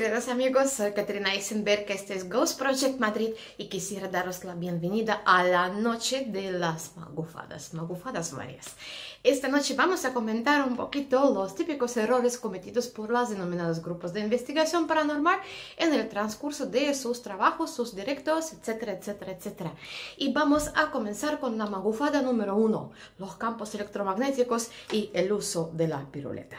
queridos amigos, soy Caterina Eisenberg, este es Ghost Project Madrid y quisiera daros la bienvenida a la noche de las magufadas varias. Esta noche vamos a comentar un poquito los típicos errores cometidos por los denominados grupos de investigación paranormal en el transcurso de sus trabajos, sus directos, etcétera, etcétera, etcétera. Y vamos a comenzar con la magufada número 1, los campos electromagnéticos y el uso de la piruleta.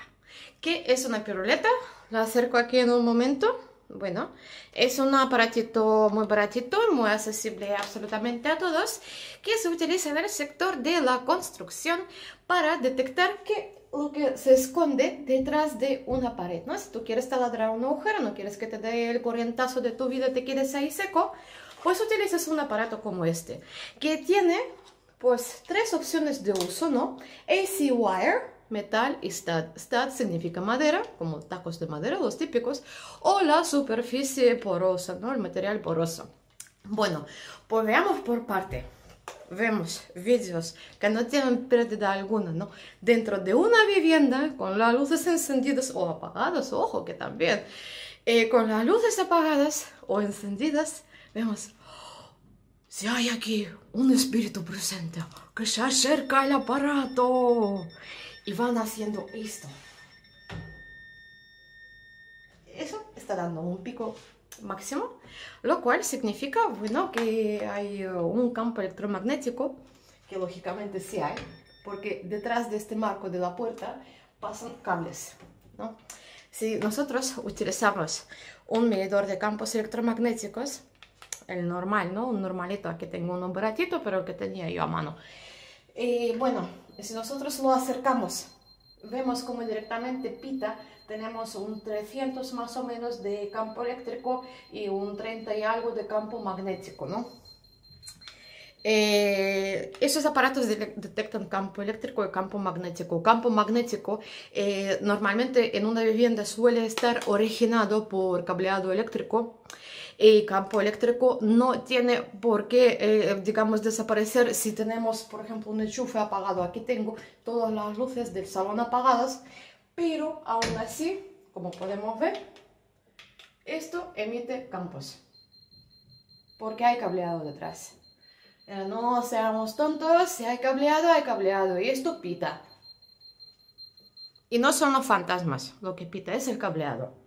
¿Qué es una piruleta? La acerco aquí en un momento. Bueno, es un aparatito muy baratito, muy accesible absolutamente a todos, que se utiliza en el sector de la construcción para detectar lo que se esconde detrás de una pared, ¿no? Si tú quieres taladrar un agujero, no quieres que te dé el corrientazo de tu vida, te quedes ahí seco, pues utilizas un aparato como este, que tiene pues tres opciones de uso, ¿no? AC wire, metal y stud. Stud significa madera, como tacos de madera, los típicos, o la superficie porosa, ¿no? El material poroso. Bueno, pues veamos por parte. Vemos vídeos que no tienen pérdida alguna, ¿no? Dentro de una vivienda, con las luces encendidas o apagadas, ojo que también, con las luces apagadas o encendidas, vemos, si hay aquí un espíritu presente que se acerca al aparato. Y van haciendo esto. Eso está dando un pico máximo, lo cual significa, bueno, que hay un campo electromagnético, que lógicamente sí hay, porque detrás de este marco de la puerta pasan cables, ¿no? Si nosotros utilizamos un medidor de campos electromagnéticos, el normal, ¿no? Un normalito, aquí tengo uno baratito, pero el que tenía yo a mano. Bueno, si nosotros lo acercamos, vemos como directamente pita, tenemos un 300 más o menos de campo eléctrico y un 30 y algo de campo magnético, ¿no? Esos aparatos detectan campo eléctrico y campo magnético. Campo magnético normalmente en una vivienda suele estar originado por cableado eléctrico. El campo eléctrico no tiene por qué, digamos, desaparecer si tenemos, por ejemplo, un enchufe apagado. Aquí tengo todas las luces del salón apagadas, pero aún así, como podemos ver, esto emite campos, porque hay cableado detrás. No seamos tontos, si hay cableado, y esto pita. Y no son los fantasmas, lo que pita es el cableado.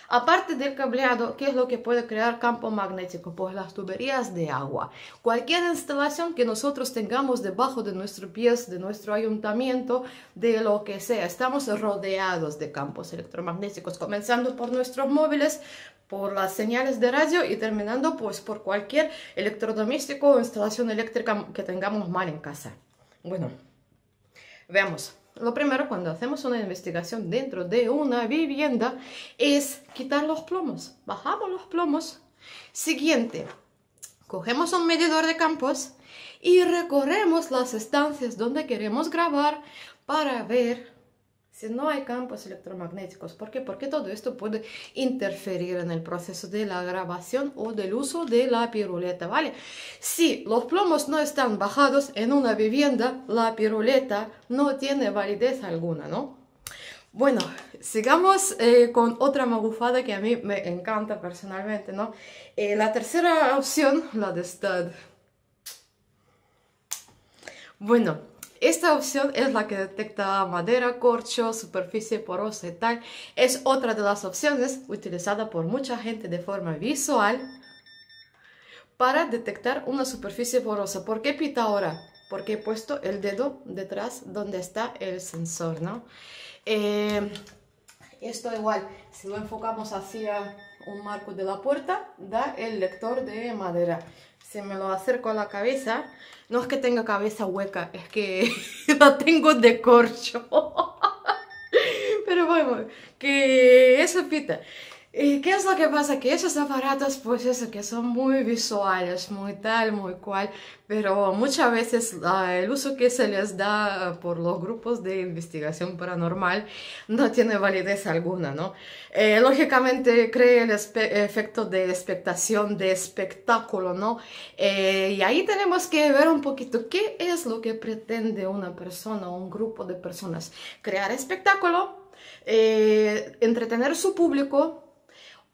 Aparte del cableado, ¿qué es lo que puede crear campo magnético? Pues las tuberías de agua. Cualquier instalación que nosotros tengamos debajo de nuestros pies, de nuestro ayuntamiento, de lo que sea, estamos rodeados de campos electromagnéticos, comenzando por nuestros móviles, por las señales de radio y terminando pues por cualquier electrodoméstico o instalación eléctrica que tengamos mal en casa. Bueno, veamos. Lo primero, cuando hacemos una investigación dentro de una vivienda, es quitar los plomos. Bajamos los plomos. Siguiente, cogemos un medidor de campos y recorremos las estancias donde queremos grabar para ver si no hay campos electromagnéticos. ¿Por qué? Porque todo esto puede interferir en el proceso de la grabación o del uso de la piruleta, ¿vale? Si los plomos no están bajados en una vivienda, la piruleta no tiene validez alguna, ¿no? Bueno, sigamos con otra magufada que a mí me encanta personalmente, ¿no? La tercera opción, la de stud. Bueno, esta opción es la que detecta madera, corcho, superficie porosa y tal. Es otra de las opciones utilizada por mucha gente de forma visual para detectar una superficie porosa. ¿Por qué pita ahora? Porque he puesto el dedo detrás donde está el sensor, ¿no? Esto igual, si lo enfocamos hacia un marco de la puerta, da el lector de madera. Si me lo acerco a la cabeza, no es que tenga cabeza hueca, es que la tengo de corcho. Pero bueno, que eso pita. ¿Qué es lo que pasa? Que esos aparatos, pues eso, que son muy visuales, muy tal, muy cual, pero muchas veces el uso que se les da por los grupos de investigación paranormal no tiene validez alguna, ¿no? Lógicamente crea el efecto de expectación, de espectáculo, ¿no? Y ahí tenemos que ver un poquito qué es lo que pretende una persona o un grupo de personas. Crear espectáculo, entretener a su público,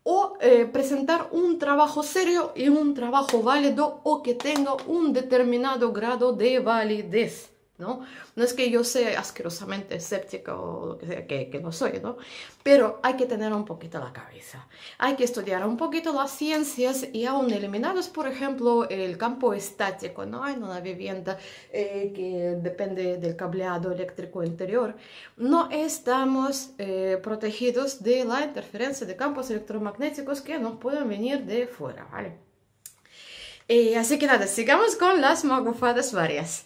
o presentar un trabajo serio y un trabajo válido o que tenga un determinado grado de validez, ¿no? No es que yo sea asquerosamente escéptica o lo que sea, que no soy, ¿no? Pero hay que tener un poquito la cabeza. Hay que estudiar un poquito las ciencias y aún eliminados, por ejemplo, el campo estático, ¿no? En una vivienda que depende del cableado eléctrico interior, no estamos protegidos de la interferencia de campos electromagnéticos que nos pueden venir de fuera, ¿vale? Así que nada, sigamos con las magufadas varias.